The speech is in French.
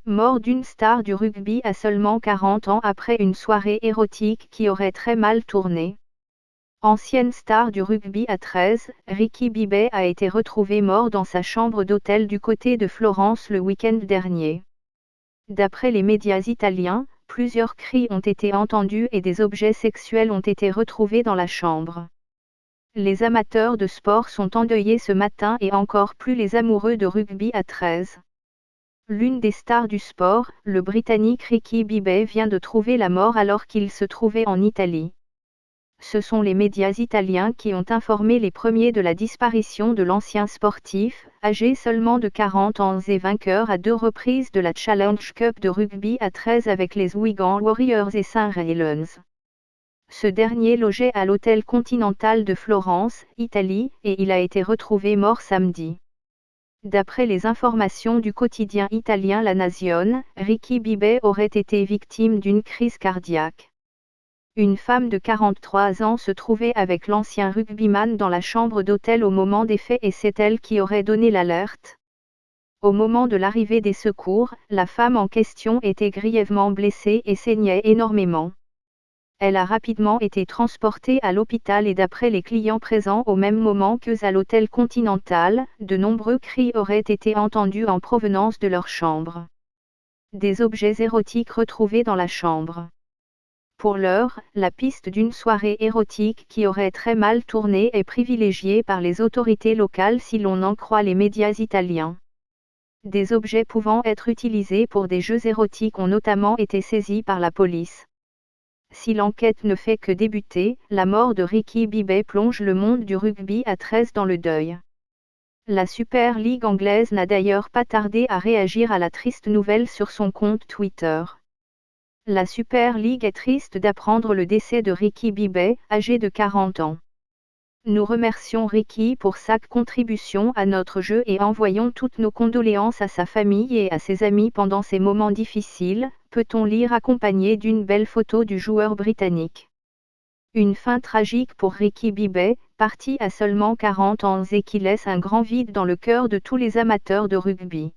Mort d'une star du rugby à seulement 40 ans après une soirée érotique qui aurait très mal tourné. Ancienne star du rugby à 13, Ricky Bibet a été retrouvé mort dans sa chambre d'hôtel du côté de Florence le week-end dernier. D'après les médias italiens, plusieurs cris ont été entendus et des objets sexuels ont été retrouvés dans la chambre. Les amateurs de sport sont endeuillés ce matin et encore plus les amoureux de rugby à 13. L'une des stars du sport, le Britannique Ricky Bibet vient de trouver la mort alors qu'il se trouvait en Italie. Ce sont les médias italiens qui ont informé les premiers de la disparition de l'ancien sportif, âgé seulement de 40 ans et vainqueur à 2 reprises de la Challenge Cup de rugby à 13 avec les Wigan Warriors et St Helens. Ce dernier logeait à l'hôtel Continental de Florence, Italie, et il a été retrouvé mort samedi. D'après les informations du quotidien italien La Nazione, Ricky Bibet aurait été victime d'une crise cardiaque. Une femme de 43 ans se trouvait avec l'ancien rugbyman dans la chambre d'hôtel au moment des faits et c'est elle qui aurait donné l'alerte. Au moment de l'arrivée des secours, la femme en question était grièvement blessée et saignait énormément. Elle a rapidement été transportée à l'hôpital et d'après les clients présents au même moment qu'eux à l'hôtel Continental, de nombreux cris auraient été entendus en provenance de leur chambre. Des objets érotiques retrouvés dans la chambre. Pour l'heure, la piste d'une soirée érotique qui aurait très mal tourné est privilégiée par les autorités locales si l'on en croit les médias italiens. Des objets pouvant être utilisés pour des jeux érotiques ont notamment été saisis par la police. Si l'enquête ne fait que débuter, la mort de Ricky Bibet plonge le monde du rugby à 13 dans le deuil. La Super League anglaise n'a d'ailleurs pas tardé à réagir à la triste nouvelle sur son compte Twitter. La Super League est triste d'apprendre le décès de Ricky Bibet, âgé de 40 ans. Nous remercions Ricky pour sa contribution à notre jeu et envoyons toutes nos condoléances à sa famille et à ses amis pendant ces moments difficiles, peut-on lire accompagné d'une belle photo du joueur britannique. Une fin tragique pour Ricky Bibet, parti à seulement 40 ans et qui laisse un grand vide dans le cœur de tous les amateurs de rugby.